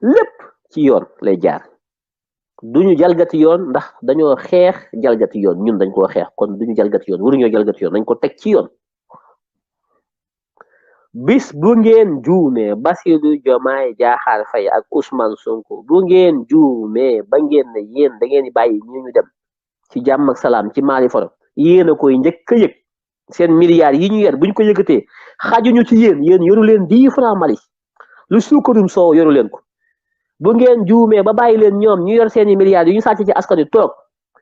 lépp ci yoon lay jaar duñu jalgati yoon ndax dañoo xeex jalgati yoon ñun dañ koo xeex kon duñu jalgati yoon waruñoo jalgati yoon dañ ko teg ci yoon bis bu ngeen juumee Bassirou Diomaye Diakhar Faye ak Ousmane Sonko bu ngeen juumee ba ngeen ne yéen da ngeen di bàyyi ñu dem ci jàmm ak salaam ci Mali foro yéen a koy njëkk a yëg seen milliards yi ñu yer buñ ko yëkkatee xajuñu ci yéen yoru leen 10 francs Mali lu suukarum soow yoru leen ko bu ngeen juumee ba bàyyi leen ñoom ñu yor seeni milliards yi ñu sàcc ci askan wi toog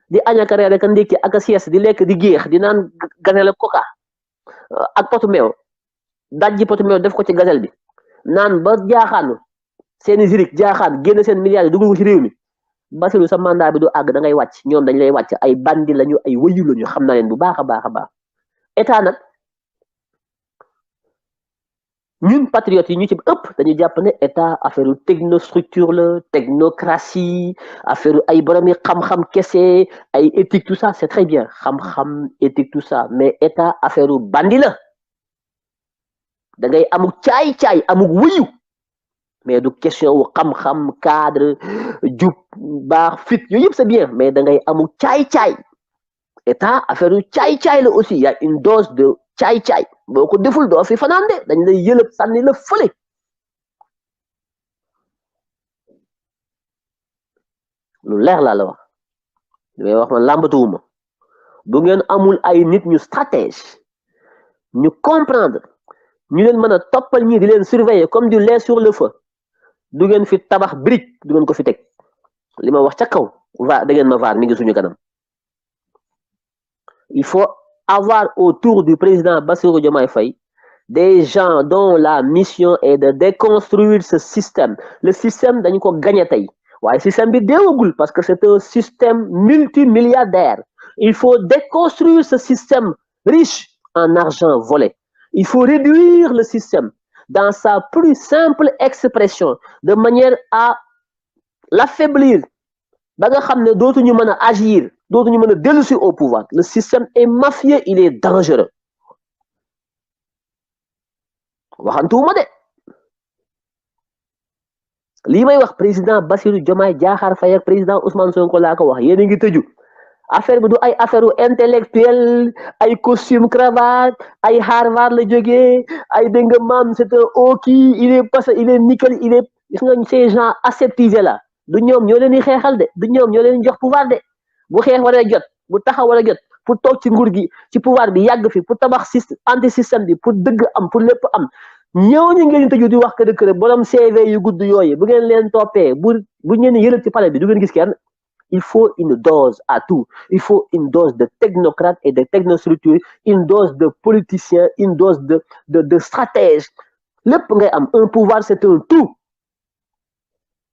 di añaka reer ak ndékki ak a sies di lekk di géex di naan gazelle coca ak potu meew dajji potu meew def ko ci gazelle bi naan ba jaaxaan seeni zirik jaaxaan génn seen milliards yi dugg ko ci réew mi Bassirou sa mandat bi du àgg da ngay wàcc ñoom dañ lay wàcc ay bandi lañu ay wëyu lañu xam naa leen bu baax a baax a baax état nag ñun patriotes yi ñu ci ëpp dañuy jàpp ne état affaire technostructure la technocratie affaire ay boromi xam-xam kese ay éthique tout ça c'est très bien xam-xam éthique tout ça mais état affaire bandi la da ngay amuk caay-caay amuk wuyu mais du question wu xam-xam cadre jub baax fit yooyu yëpp c'est bien mais da ngay amuk caay-caay état affaire caay-caay la aussi y a une dose de caay-caay boo ko deful doo fi fanaan de dañ lay yëlëb sànni la fële lu leer laa la wax damay wax man làmbatuwuma bu ngeen amul ay nit ñu stratège ñu comprendre ñu leen mën a toppal ñii di leen surveiller comme du lait sur le feu du ngeen fi tabax brique du ngeen ko fi teg li ma wax ca kaw va da ngeen ma vaar mi ngi suñu kanam il faut avoir autour du président Bassirou Diomaye Faye des gens dont la mission est de déconstruire ce système le système dañu ko gagné tey waaye système bi deewagul parce que c'est un système multimilliardaire il faut déconstruire ce système riche en argent volé il faut réduire le système dans sa plus simple expression de manière à l'affaiblir ba nga xam ne dootuñu mën a agir dootuñu mën a dellusi au pouvoir le système est mafieux il est dangereux waxantuwuma de lii may wax président Bassirou Diomaye Diakhar Faye ak président Ousmane Sonko laa ko wax yéen a ngi tëju affaire bi du ay affaire intellectuel ay costume cravate ay Harvard la jógee ay dégg nga maam c'est un kii il est passé il est nickel il est gis nga ces gens aseptisés là du ñoom ñoo leen di xeexal de du ñoom ñoo leen jox pouvoir de bu xeex war a jot bu taxaw war a jot pour toog ci nguur gi ci pouvoir bi yàgg fi pour tabax système anti système bi pour dëgg am pour lépp am ñooñu ngeen tëju di wax kër kër borom CV yu gudd yooyu bu ngeen leen toppee bu ngeen yëlëb ci palais bi du ngeen gis kenn il faut une dose à tout il faut une dose de technocrates et de technostructures une dose de politiciens une dose de stratèges lépp ngay am un pouvoir c'est un tout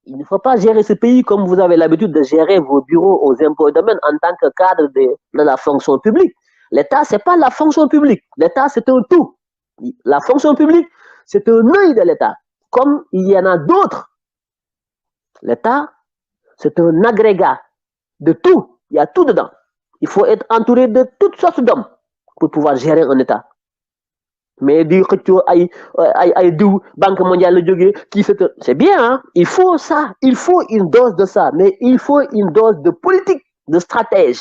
il ne faut pas gérer ce pays comme vous avez l'habitude de gérer vos bureaux aux impôts et domaines en tant que cadre de la fonction publique. L'État, c'est pas la fonction publique. L'État, c'est un tout. La fonction publique, c'est un œil de l'État. Comme il y en a d'autres. L'État, c'est un agrégat de tout. Il y a tout dedans. Il faut être entouré de toutes sortes d'hommes pour pouvoir gérer un État. Mais di xëccoo ay diw banque mondiale la jógee kii c'est bien hein il faut ça il faut une dose de ça mais il faut une dose de politique de stratège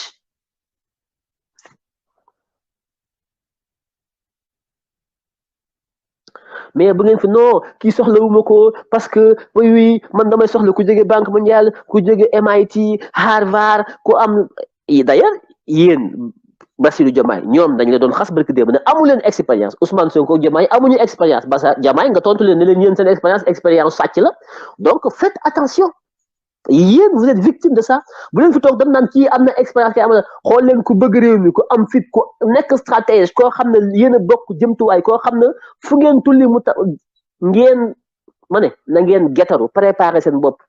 mais bu ngeen fi non kii soxlawuma ko parce que oui man damay soxla ku jógee banque mondiale ku jógee MIT Harvard ku am d'ailleurs yéen Bassirou Diomaye ñoom dañ la doon xas barki démb ne amu leen expérience Ousmane Sonko Diomaye amuñu expérience Bassirou Diomaye nga tontu leen ne leen yéen seen expérience sàcc la donc faites attention yéen vous êtes victime de ça bu leen fi toog dem naan kii am na expérience kii am na xool leen ku bëgg réew mi ku am fit ku nekk stratège koo xam ne yéen a bokk jëmtuwaay koo xam ne fu ngeen tulli mu ta ngeen ma ne na ngeen getaru préparer seen bopp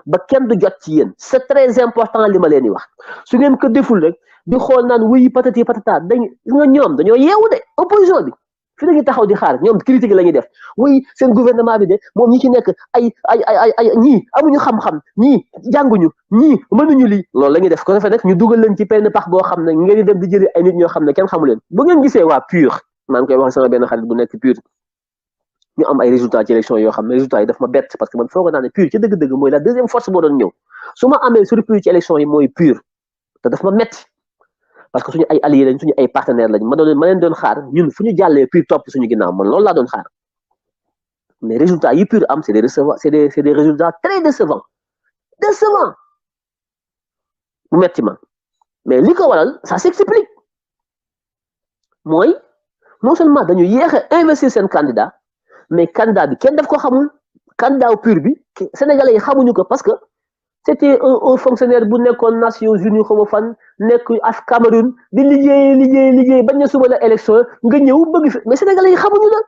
ba kenn du jot ci yéen c'est très important li ma leen di wax su ngeen ko deful rek di xool naan wuy patati patata dañ nga ñoom dañoo yeewu de opposition bi fi dañuy taxaw di xaar ñoom critique la ñuy def wuy seen gouvernement bi de moom ñi ci nekk ay ñii amuñu xam-xam ñii jànguñu ñii mënuñu lii loolu la ñuy def ko defee nag ñu dugal leen ci benn pax boo xam ne ngeen di dem di jëli ay nit ñoo xam ne kenn xamu leen bu ngeen gisee waa PUR maa ngi koy wax sama benn xarit bu nekk PUR ñu am ay résultats ci élection yoo xam ne résultats yi daf ma bett parce que man foog naa ne PUR ci dëgg-dëgg mooy la deuxième force boo doon ñëw su ma amee surprise ci élection yi mooy PUR te daf ma metti parce que suñu ay alliés lañ suñu ay partenaires lañ ma leen doon xaar ñun fu ñu jàllee PUR topp suñu ginnaaw man loolu laa doon xaar mais résultats yi PUR am c'est des résultats très décevants mu metti ma mais li ko waral ça s'explique mooy non seulement dañu yéex a investir seen candidat mais candidat bi kenn daf ko xamul candidat PUR bi sénégalais yi xamuñu ko parce que c'était un fonctionnaire bu nekkoon Nations Unies xaw ma fan nekk af Cameroun di liggéey bañ na suba la élection nga ñëw bëgg fi mais sénégalais yi xamuñu la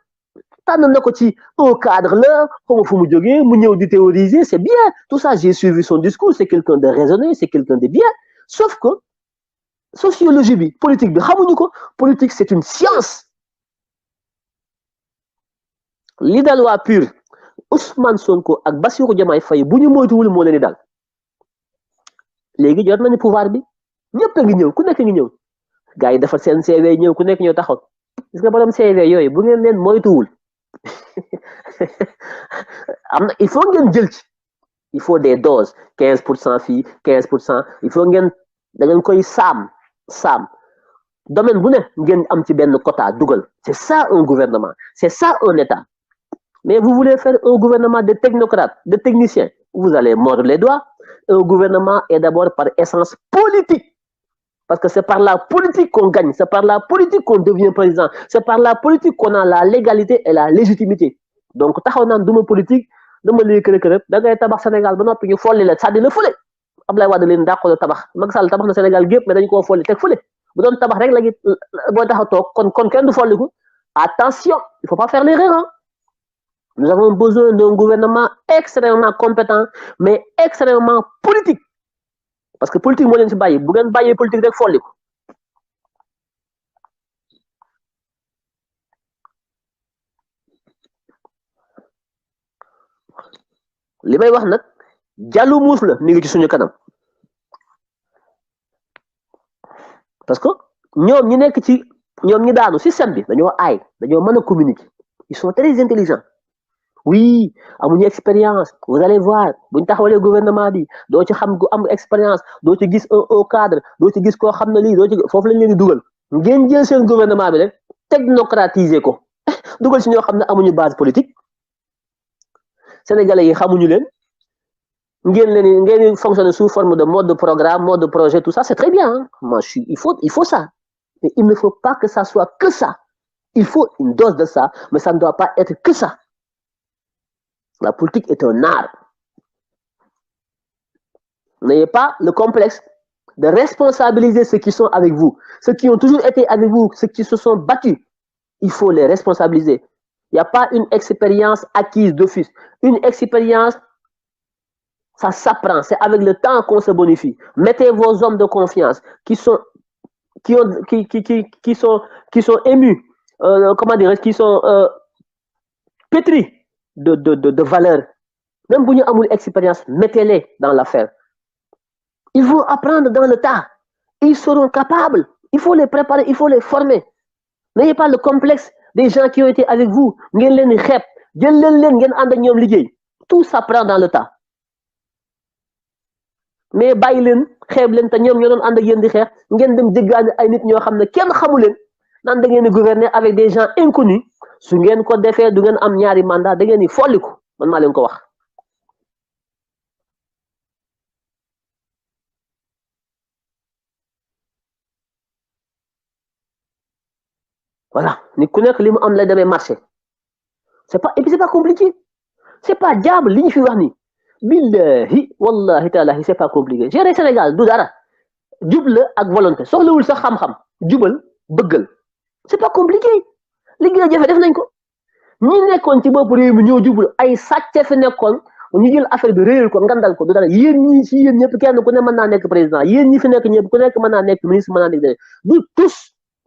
tànn na ko ci un cadre la xaw ma fu mu jógee mu ñëw di théoriser c'est bien tout ça j'ai suivi son discours c'est quelqu'un de raisonné c'est quelqu'un de bien sauf que sociologie bi politique bi xamuñu ko politique c'est une science li dal waa PUR Ousmane Sonko ak Bassirou Diomaye Faye bu ñu moytuwul moo leen di dal léegi jot nañu pouvoir bi ñëpp a ngi ñëw ku nekk ngi ñëw gars yi defar seen CV ñëw ku nekk ñëw taxaw gis nga borom CV yooyu bu ngeen leen moytuwul am na il faut ngeen jël ci il faut des doses 15% fii 15% il faut ngeen da ngeen koy saam domaine bu ne ngeen am ci benn quota dugal c'est ça un gouvernement c'est ça un état mais vous voulez faire un gouvernement de technocrates de techniciens vous allez mordre les doigts un gouvernement est d'abord par essence politique parce que c'est par la politique qu'on gagne c'est par la politique qu'on devient président c'est par la politique qu'on a la légalité et la légitimité donc taxaw naan duma politique dama lay kërë da ngay tabax Sénégal ba noppi ñu folli la sànni la fële Abdoulaye Wade leen dàqoo tabax Macky Sall tabax na Sénégal gépp mais dañu koo folli teg fële bu doon tabax rek la gi boo taxaw toog kon kenn du folliku attention il faut pas faire l'erreur hein. Nous avons besoin d'un gouvernement extrêmement compétent mais extrêmement politique parce que politique moo leen si bàyyi bu ngeen bàyyee politique rek folliku li may wax nag jàllu muus la mi ngi ci suñu kanam parce que ñoom ñi nekk ci ñoom ñi daanu système bi dañoo aay dañoo mën a communiquer ils sont très intelligents oui amuñu expérience vous allez voir buñ taxawalee gouvernement bi doo ci xam gu am expérience doo ci gis un cadre doo ci gis koo xam ne lii doo ci foofu lañ leen di dugal ngeen jël seen gouvernement bi rek technocratiser ko dugal si ñoo xam ne amuñu base politique sénégalais yi xamuñu leen ngeen fonctionner sous forme de mode de programme mode de projet tout ça c'est très bien hein? Moi il faut ça mais il ne faut pas que ça soit que ça il faut une dose de ça mais ça ne doit pas être que ça. La politique est un art. N'ayez pas le complexe de responsabiliser ceux qui sont avec vous, ceux qui ont toujours été avec vous, ceux qui se sont battus. Il faut les responsabiliser. Il n'y a pas une expérience acquise d'office. Une expérience, ça s'apprend. C'est avec le temps qu'on se bonifie. Mettez vos hommes de confiance qui sont émus, comment dire, qui sont pétris de valeur. Même si vous avez une expérience, mettez-les dans l'affaire. Ils vont apprendre dans le tas. Ils seront capables. Il faut les préparer, il faut les former. N'ayez pas le complexe des gens qui ont été avec vous. Tout s'apprend dans le tas. Mais bàyyi leen xeeb leen te ñoom ñoo doon ànd ak yéen di xeex ngeen dem jéggaane ay nit ñoo xam ne kenn xamu leen naan da ngeen di gouverner avec des gens inconnus su ngeen ko defee du ngeen am ñaari mandat da ngeen di folliku man maa leen ko wax. Voilà ni ku nekk li mu am lay demee marché c'est pas et puis c'est pas compliqué c'est pas diable li ñu fi wax ni billahi wallahi taala c'est pas compliqué gérer Sénégal du dara jub la ak volonté soxlawul sax xam-xam jubal bëggal c'est pas compliqué li gën a jafe def nañ ko ñi nekkoon ci bopp réew mi ñoo jubal ay sàcc fi nekkoon ñu jël affaire bi réyal ko ngandal ko du dara yéen ñi ci yéen ñëpp kenn ku ne mën naa nekk président yéen ñi fi nekk ñëpp ku nekk mën naa nekk ministre mën naa nekk du tous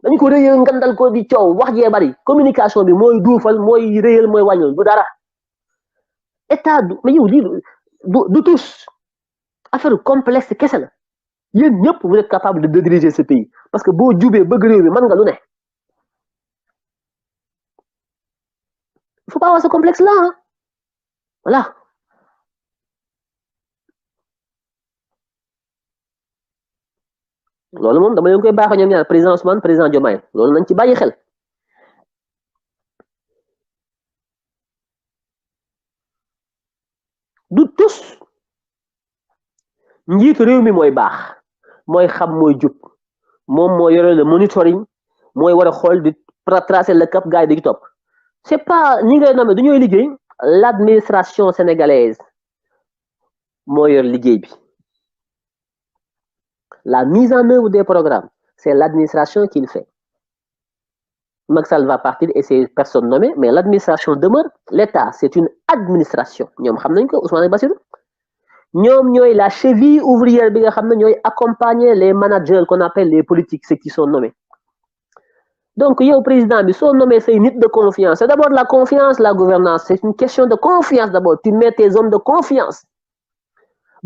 dañ ko réyal ngandal ko di coow wax jee bari communication bi mooy duufal mooy réyal mooy wàññul du dara état du mais yow lii du tous affaire complexe kese la yéen ñëpp vous êtes capable de diriger ce pays parce que boo jubee bëgg réew mi mën nga lu ne Il faut pas avoir ce complexe-là. Hein. Voilà. loolu moom dama leen koy baax ñoom ñaar président Ousmane président Diomaye loolu nañ ci bàyyi xel. du tous njiitu réew mi mooy baax mooy xam mooy jub moom moo yore le monitoring mooy war a xool di tracer le cap gars yi di topp c'est pas ñi ngay nommé du ñooy liggéey l'administration sénégalaise moo yor liggéey bi la mise en œuvre des programmes c'est l'administration qui le fait. Macky Sall va partir et c'est personne nommée mais l'administration demeure l'État c'est une administration ñoom xam nañ ko Ousmane Bassirou ñoom ñooy la cheville ouvrière bi nga xam ne ñooy accompagner les managers qu'on appelle les politiques ceux qui sont nommés donc yow président bi soo nommé say nit de confiance c'est d'abord la confiance la gouvernance c'est une question de confiance d'abord tu mets tes hommes de confiance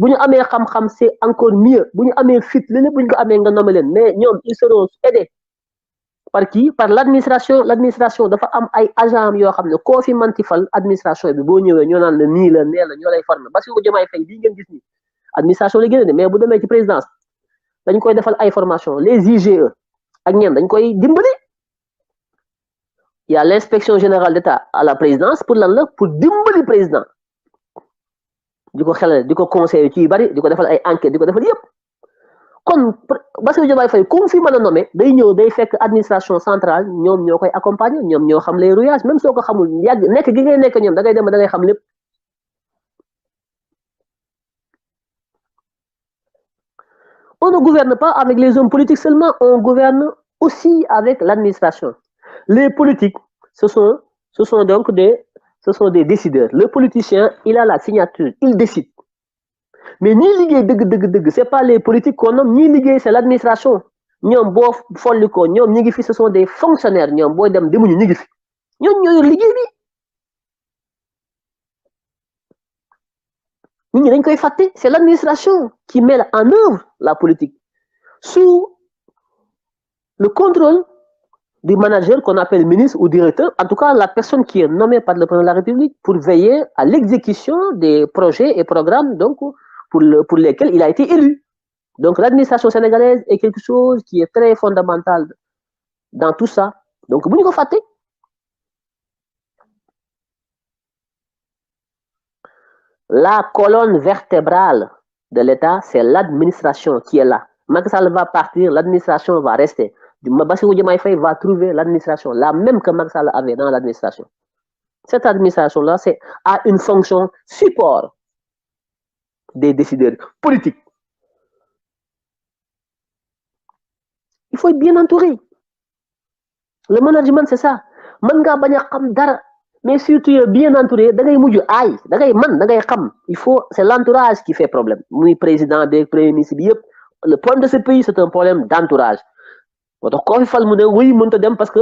bu ñu amee xam-xam c'est encore mieux bu ñu amee fit lépp bu ñu ko amee nga nommé leen mais ñoom ils seront aidés par qui par l'administration dafa am ay agent yoo xam ne koo fi manti fal administration bi boo ñëwee ñoo naan la nii la nee la ñoo lay former Bassirou Diomaye Faye bii ngeen gis nii administration la génne mais bu demee ci présidence dañ koy defal ay formation les IGE ak ñeen dañ koy dimbali il y a l'inspection générale d'État à la présidence pour lan la pour dimbali président di ko xelal di ko conseiller ci yu bari di ko defal ay enquête di ko defal yëpp kon Bassirou Diomaye Faye comme fi mën a nommé day ñëw day fekk administration centrale ñoom ñoo koy accompagner ñoom ñoo xam les rouages même soo ko xamul yàgg nekk gi ngay nekk ñoom da ngay dem da ngay xam lépp on ne gouverne pas avec les hommes politiques seulement on gouverne aussi avec l'administration les politiques ce sont donc des décideurs le politicien il a la signature il décide mais ñi liggéey dëgg c'est pas les politiques qu'on nomme ñi liggéey c'est l'administration ñoom boo folli ko ñoom ñi ngi fi ce sont des fonctionnaires ñoom booy dem demuñu ñi ngi fi ñoom ñoo yor liggéey bi nit ñi dañ koy fàtte c'est l'administration qui met en œuvre la politique sous le contrôle du manager qu'on appelle ministre ou directeur, en tout cas la personne qui est nommée par le président de la République pour veiller à l'exécution des projets et programmes donc, pour lesquels il a été élu. Donc l'administration sénégalaise est quelque chose qui est très fondamental dans tout ça. Donc, vous n'avez pas fait. La colonne vertébrale de l'État, c'est l'administration qui est là. Macky Sall va partir, l'administration va rester. Bassirou Diomaye Faye va trouver l'administration, la même que Macky Sall avait dans l'administration. Cette administration-là, a une fonction support des décideurs politiques. Il faut être bien entouré. Le management, c'est ça. Man nga baña xam dara, mais si tu es bien entouré, da ngay muju ay, da ngay xam. Il faut, c'est l'entourage qui fait problème. Muy président, des premier ministre bi yépp. Le problème de ce pays, c'est un problème d'entourage. Moo koo fi fal mu ne oui mënta dem parce que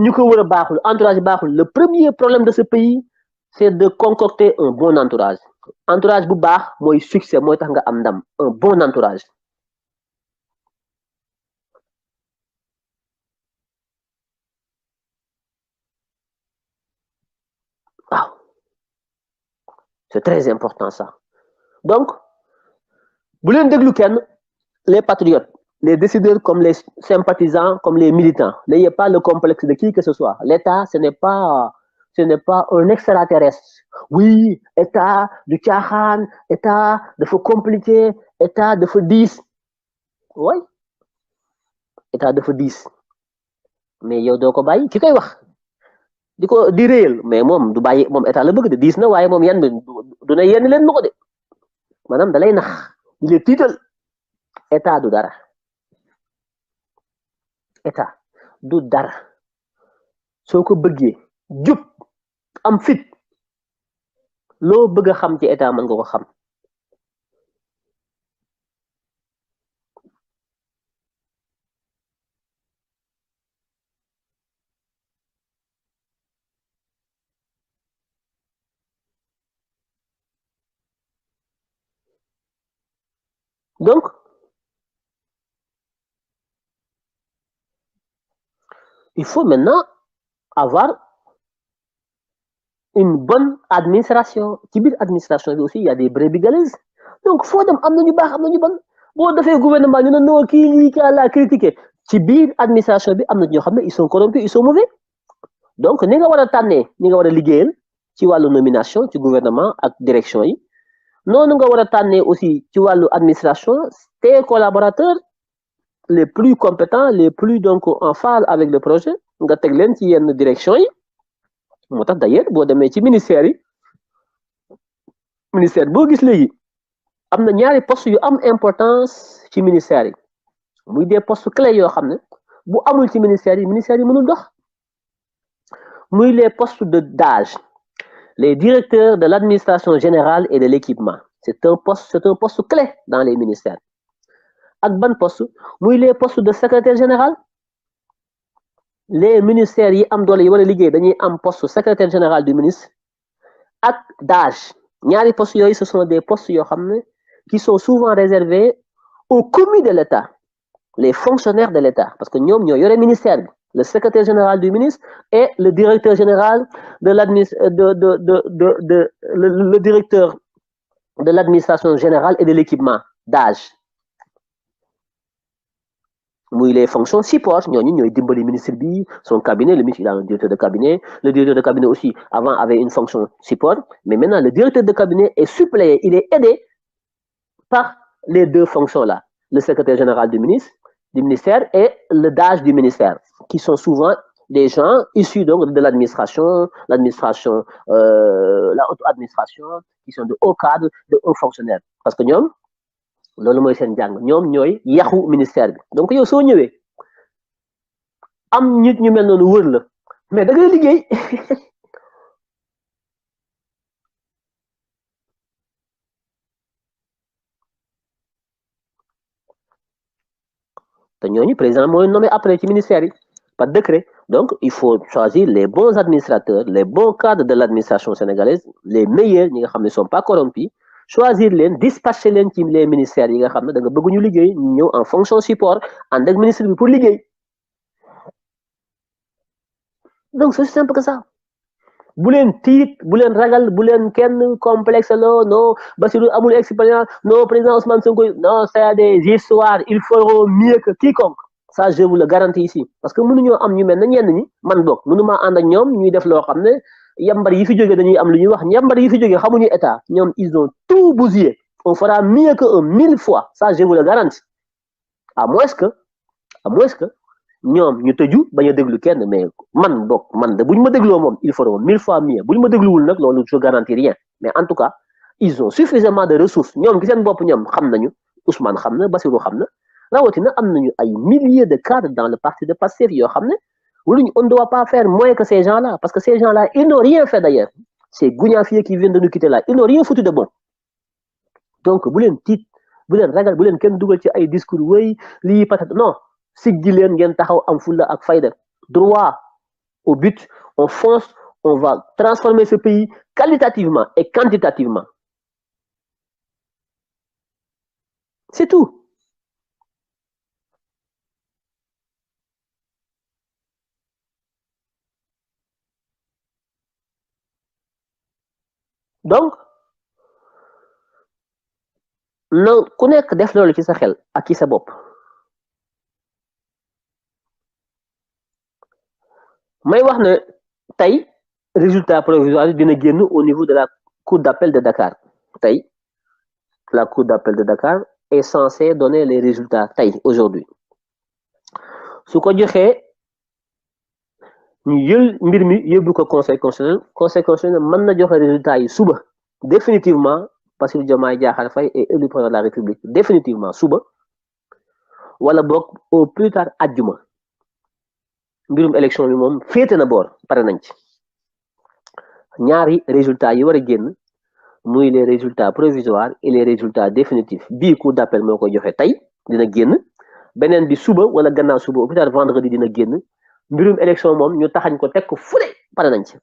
ñi ko wër a baaxul entourage baaxul le premier problème de ce pays c'est de concocter un bon entourage entourage bu baax mooy succès mooy tax nga am ndam un bon entourage waaw c'est très important ça donc bu leen déglu kenn les patriotes les décideurs comme les sympathisants, comme les militants. N'ayez pas le complexe de qui que ce soit. L'État, ce n'est pas un extraterrestre. Oui, État du caaxaan, État dafa compliqué, État dafa diis. Oui, État dafa diis. Mais yow doo ko bàyyi ki koy wax di réel mais moom du bàyyi moom État la bëgg de diis na waaye moom yan bi du ne yenn leen ma ko de maanaam da lay nax di la tiital État du dara. État du dara soo ko bëggee jub am fit loo bëgg a xam ci état mën nga ko xam donc il faut maintenant avoir une bonne administration ci biir administration bi aussi il y a des brebis galeuses donc foo dem am na ñu baax am na ñu bon boo defee gouvernement ñu ne non kii lii kaa laa critiqué ci biir administration bi am na ñoo xam ne ils sont corrompus ils sont mauvais donc ni nga war a tànnee ni nga war a liggéeyal ci wàllu nomination ci gouvernement ak direction yi noonu nga war a tànnee aussi ci wàllu administration tes collaborateurs les plus compétents les plus donc en phase avec le projet nga teg leen ci yenn direction yi moo tax d'ailleurs boo demee ci ministère yi ministère boo gis léegi am na ñaari poste yu am importance ci ministère yi muy des postes clés yoo xam ne bu amul ci ministère yi mënul dox muy les postes de DAGE les directeurs de l'administration générale et de l'équipement c'est un poste clé dans les ministères ak ban poste muy les postes de secrétaire général les ministères yi am doole yi war a liggéey dañuy am poste secrétaire général du ministre ak DAGE ñaari postes yooyu ce sont des postes yoo xam ne qui sont souvent réservés aux commis de l'État les fonctionnaires de l'État parce que ñoom ñoo yore ministère bi le secrétaire général du ministre et le directeur général de le directeur de l'administration générale et de l'équipement DAGE muy les fonctions support ñooñu ñooy dimbali ministre bi son cabinet le ministre il a un directeur de cabinet le directeur de cabinet aussi avant avait une fonction support mais maintenant le directeur de cabinet est suppléé il est aidé par les deux fonctions là le secrétaire général du ministère et le DAGE du ministère qui sont souvent des gens issus donc de l'administration la haute administration qui sont de hauts cadres de hauts fonctionnaires parce que ñoom loolu mooy seen jàng ñoom ñooy yaxu ministère bi donc yow soo ñëwee am nit ñu mel noonu wër la mais da ngay liggéey te ñooñu président mooy nommé après ci ministère yi par décret donc il faut choisir les bons administrateurs les bons cadres de l'administration sénégalaise les meilleurs ñi nga xam ne sont pas corrompus choisir leen dispatcher leen ci les ministères yi nga xam ne da nga bëgg ñu liggéey ñu ñëw en fonction support ànd ak ministre bi pour liggéey donc c'est aussi simple que ça bu leen tiit bu leen ragal bu leen kenn complexe la non Bassirou amul expérience non président Ousmane Sonko non c'est des histoires ils feront mieux que quiconque ça je vous le garantis ici parce que mënuñoo am ñu mel na ñenn ñi man boog mënuma ànd ak ñoom ñuy def loo xam ne yambar yi fi jógee dañuy am lu ñuy wax yambar yi fi jógee xamuñu état ñoom ils ont tout bousillé on fera mieux que eux 1000 fois ça je vous le garantis à moins que ñoom ñu tëju bañ a déglu kenn mais man boog man de bu ñu ma dégloo moom il feront 1000 fois mieux bu ñu ma dégluwul nag loolu je garantis rien mais en tout cas ils ont suffisamment de ressources ñoom ci seen bopp ñoom xam nañu Ousmane xam na Bassirou xam na rawatina am nañu ay milliers de cadres dans le parti de Pastef yoo xam ne on ne doit pas faire moins que ces gens-là parce que ces gens-là ils n'ont rien fait d'ailleurs ces gougnafiers qui viennent de nous quitter là ils n'ont rien foutu de bon donc bu leen tiit bu leen ragal bu leen kenn dugal ci ay discours wéy lii patate non siggi leen ngeen taxaw am fulla ak fayda droit au but on fonce on va transformer ce pays qualitativement et quantitativement c'est tout donc na ku nekk def loolu ci sa xel ak ci sa bopp may wax ne tey résultat provisoire dina génn au niveau de la cour d'appel de Dakar tey la cour d'appel de Dakar est censée donner les résultats tey aujourd'hui su ko joxee ñu yël mbir mi yóbbu ko conseil constitutionnel mën na joxe résultat yi suba définitivement Bassirou Diomaye Diakhar Faye est élu président de la République définitivement suba wala boog au plus tard àjjuma mbirum élection bi moom féete na boor pare nañ ci ñaari résultats yi war a génn muy les résultats provisoires et les résultats définitifs bii cour d'appel moo koy joxe tey dina génn beneen bi suba wala gannaaw suba au plus tard vendredi dina génn mbirum élection moom ñu taxañ ko teg ko fule pare nañ ci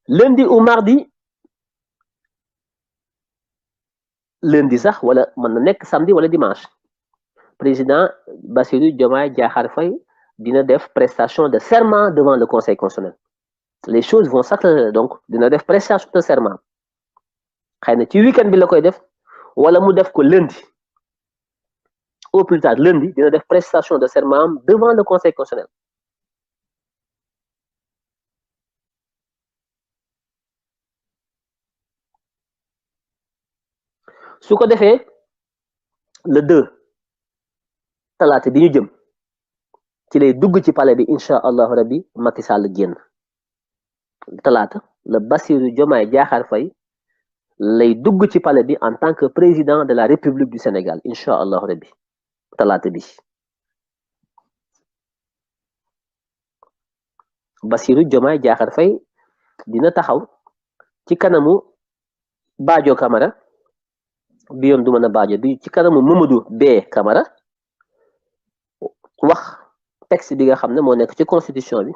lundi ou mardi lundi sax wala mën na nekk samedi wala dimanche président Bassirou Diomaye Diakhar Faye dina def prestation de serment devant le conseil constitutionnel les choses vont s'accélérer donc dina def prestation de serment xëy na ci week-end bi la koy def wala mu def ko lundi au plus tard lundi dina def prestation de serment devant le conseil constitutionnel. su ko defee le 2 talaata bi ñu jëm ci lay dugg ci palais bi incha allahu rabbi Macky Sall génn talaata le Bassirou Diomaye Diakhar Faye lay dugg ci palais bi en tant que président de la République du Sénégal incha allahu rabbi talaata bi Bassirou Diomaye Diakhar Faye dina taxaw ci kanamu Badio Camara bi yoon du mën a Badio bi ci kanamu Mamadou B Camara wax texte bi nga xam ne moo nekk ci constitution bi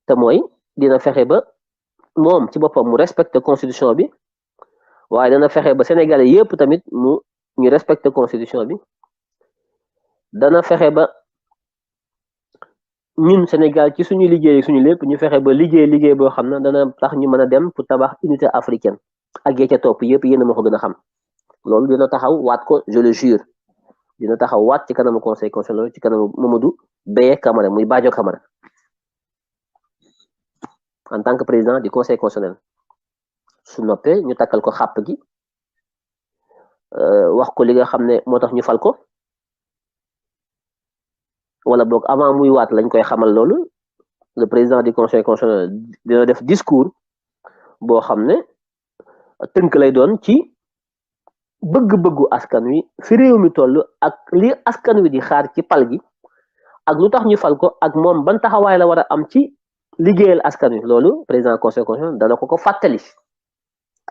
te mooy dina fexe ba moom ci boppam mu respecte constitution bi waaye dana fexe ba sénégalais yépp tamit ñu respecte constitution bi dana fexe ba ñun Sénégal ci suñu liggéey suñu lépp ñu fexe ba liggéey boo xam ne dana tax ñu mën a dem pour tabax unité africaine ak ya ca topp yépp yéen a ma ko gën a xam loolu dina taxaw waat ko je le jure dina taxaw waat ci kanamu conseil constitutionnel ci kanamu Mamadou Beye Camara muy Badio Camara en tant que président du conseil constitutionnel su noppee ñu takkal ko xàpp gi wax ko li nga xam ne moo tax ñu fal ko wala boog avant muy waat lañ koy xamal loolu le président du conseil constitutionnel dina def discours boo xam ne tënk lay doon ci bëgg-bëggu askan wi fi réew mi toll ak li askan wi di xaar ci pal gi ak lu tax ñu fal ko ak moom ban taxawaay la war a am ci liggéeyal askan wi loolu président conseil constitutionnel dana ko fàttali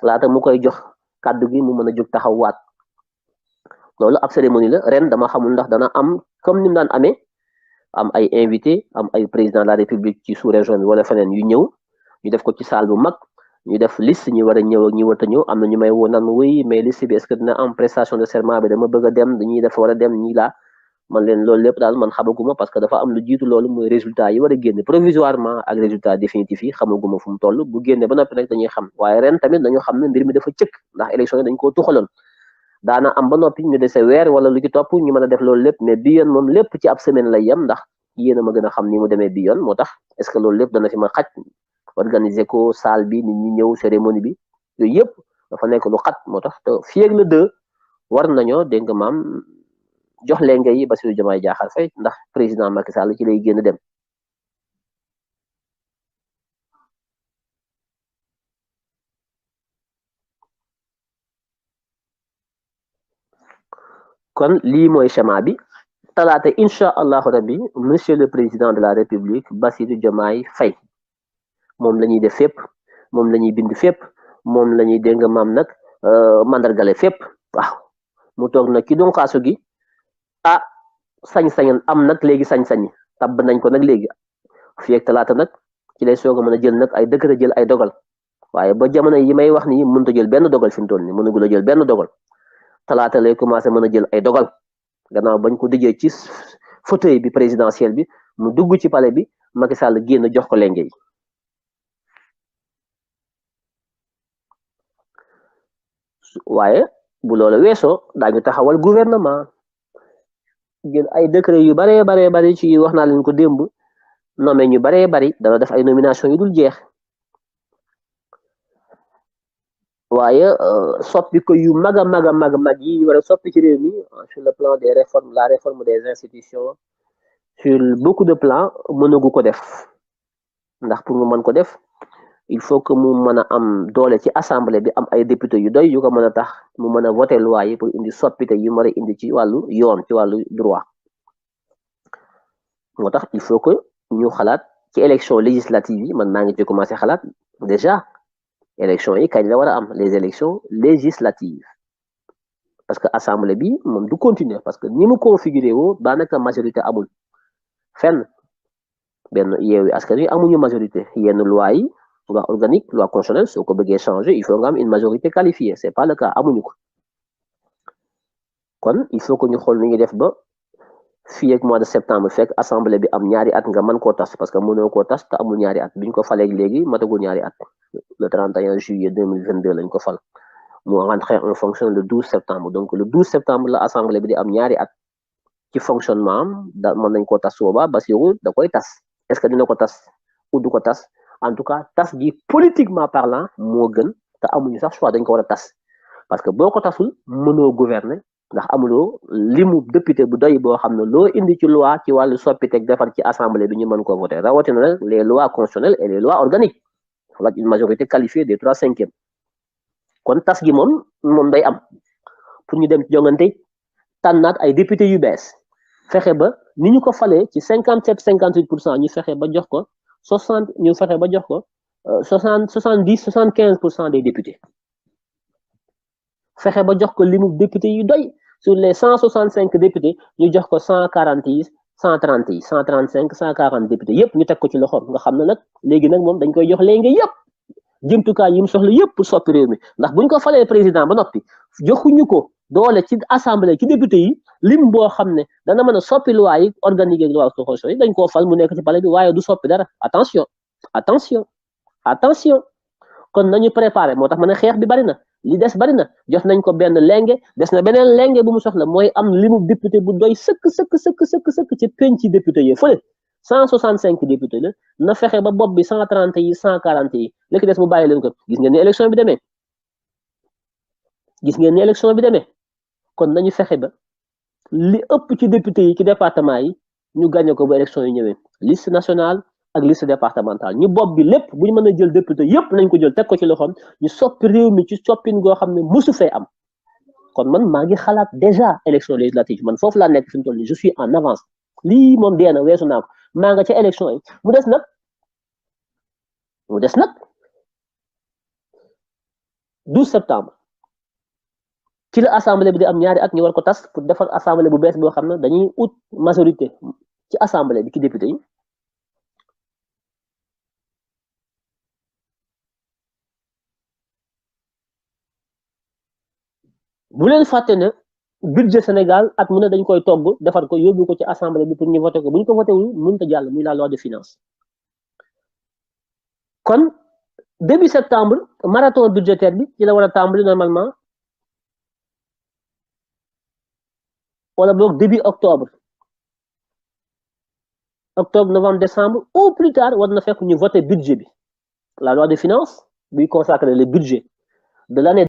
laata mu koy jox kàddu gi mu mën a jóg taxaw waat loolu ab cérémonie la ren dama xamul ndax dana am comme ni mu daan amee am ay invité am ay président de la république ci sous région bi wala feneen yu ñëw ñu def ko ci salle bu mag ñu def liste ñi war a ñëw ak ñi war a ñëw am na ñu may woo naan oui mais liste bi est-ce que dina am prestation de serment bi dama bëgg a dem dañuy def war a dem ñii laa man leen loolu lépp daal man xamaguma parce que dafa am lu jiitu loolu mooy résultat yi war a génne provisoirement ak résultat définitif yi xamaguma fu mu toll bu génne ba noppi nag dañuy xam waaye ren tamit dañoo xam ne mbir mi dafa cëkk ndax élection yi dañ koo tuxaloon daana am ba noppi ñu dese weer wala lu ci topp ñu mën a def loolu lépp mais bi yoon moom lépp ci ab semaine lay yem ndax yéen a ma gën a xam ni mu demee bi yoon moo tax est-ce que loolu lépp dana fi ma xaj organiser ko salle bi nit ñi ñëw cérémonie bi yooyu yëpp dafa nekk lu xat moo tax te fii ak le 2 war nañoo dégg nga maam jox lenge yi Bassirou Diomaye Diakhar Faye ndax président Macky Sall ci lay génn dem kon lii mooy schéma bi talaata incha allahu rabbi monsieur le président de la république Bassirou Diomaye Faye moom la ñuy def fépp moom la ñuy bind fépp moom la ñuy dégg nga maam nag mandargale fépp waaw mu toog nag ci donxaasu gi ah sañ-sañan am nag léegi sañ-sañ tabb nañ ko nag léegi fii ak talaata nag ci lay soog a mën a jël nag ay décret jël ay dogal waaye ba jamono yi may wax nii mënut a jël benn dogal fi mu toll nii mënagul a jël benn dogal talaata lay commencé mën a jël ay dogal gannaaw bañ ko dijee ci fauteuil bi présidentiel bi mu dugg ci palais bi Macky Sall génn jox ko lenge yi waaye bu loolu weesoo daañu taxawal gouvernement jël ay décret yu baree bari ci wax naa leen ko démb nommé ñu baree bari dana def ay nomination yu dul jeex waaye soppi ko yu mag a mag yi war a soppi ci réew mi sur le plan des réformes la réforme des institutions sur beaucoup de plans mënagu ko def ndax pour mu mën ko def il faut que mu mën a am doole ci assemblée bi am ay député yu doy yu ko mën a tax mu mën a voter loi yi pour indi soppite yu mën a indi ci wàllu yoon ci wàllu droit moo tax il faut que ñu xalaat ci élection législative yi man maa ngi ci commencé xalaat déjà élection yi kañ la war a am les élections législatives parce que assemblée bi moom du continuer parce que ni mu configuré woo daanaka majorité amul fenn benn yeewi askan wi amuñu majorité yenn loi yi loi organique loi constitutionnelle soo ko bëggee changer il faut nga am une majorité qualifiée c'est pas le cas amuñu ko kon il faut que ñu xool ni ñuy def ba fii ak mois de septembre fekk assemblée bi am ñaari at nga mën koo tas parce que mënoo koo tas te amul ñaari at biñ ko falee léegi matagul ñaari at le 31 juillet 2022 lañ ko fal mu rentré en fonction le 12 septembre donc le 12 septembre la assemblée bi di am ñaari at ci fonctionnement am da mën nañ koo tas boobaa Bassirou da koy tas est-ce que dina ko tas ou du ko tas en tout cas tas gi politiquement parlant moo gën te amuñu sax choix dañ ko war a tas parce que boo ko tasul mënoo gouverner ndax amuloo limu député bu doy boo xam ne loo indi ci loi ci wàllu soppiteeg defar ci assemblée bi ñu mën koo voter rawatina nag les lois constitutionnelles et les lois organiques wala une majorité qualifiée des 3/5 kon tas gi moom day am pour ñu dem ci jongante tànnaat ay député yu bees fexe ba ni ñu ko falee ci 57-58% ñu fexe ba jox ko 60 ñu fexe ba jox ko 70-75% des députés fexe ba jox ko limu député yu doy sur les 165 députés ñu jox ko 140 yi 130 yi 135 140 députés yépp ñu teg ko ci loxoom nga xam ne nag léegi nag moom dañ koy jox léegi yépp jëmtukaay yi mu soxla yépp pour soppi réew mi ndax buñ ko falee président ba noppi joxuñu ko doole ci assemblée ci député yi lim boo xam ne dana mën a soppi loi yi organique ak loi constitution yi dañ koo fal mu nekk ci palais bi waaye du soppi dara attention attention attention kon nañu préparé moo tax ma ne xeex bi bari na li des bari na jox nañ ko benn lenge des na beneen lenge bu mu soxla mooy am limu député bu doy sëkk ci penc ci député yi fële 165 députés la na fexe ba bopp bi 130 yi 140 yi li ki des mu bàyyi leen ko gis ngeen ni élection bi demee kon nañu fexe ba li ëpp ci député yi ci département yi ñu gagné ko ba élection yi ñëwee liste nationale ak liste départementale ñu bopp bi lépp bu ñu mën a jël député yépp nañ ko jël teg ko ci loxoom ñu soppi réew mi ci soppin goo xam ne mosu fee am kon man maa ngi xalaat déjà élection législative man foofu laa nekk fi mu toll nii je suis en avance lii moom dee na weesu naa ko maa nga ca élection yi mu des nag 12 septembre ci la assemblée bi di am ñaari at ñu war ko tas pour defar assemblée bu bees boo xam ne dañuy ut majorité ci assemblée bi ci député yi bu leen fàtte ne budget Sénégal at mu ne dañ koy togg defar ko yóbbu ko ci assemblée bi pour ñu voté ko bu ñu ko voté wul mënut a jàll muy la loi de finance kon début septembre marathon budgétaire bi ci la war a tàmbali normalement wala boog début octobre novembre décembre au plus tard war na fekk ñu voté budget bi la loi de finance buy consacrer le budget de l'année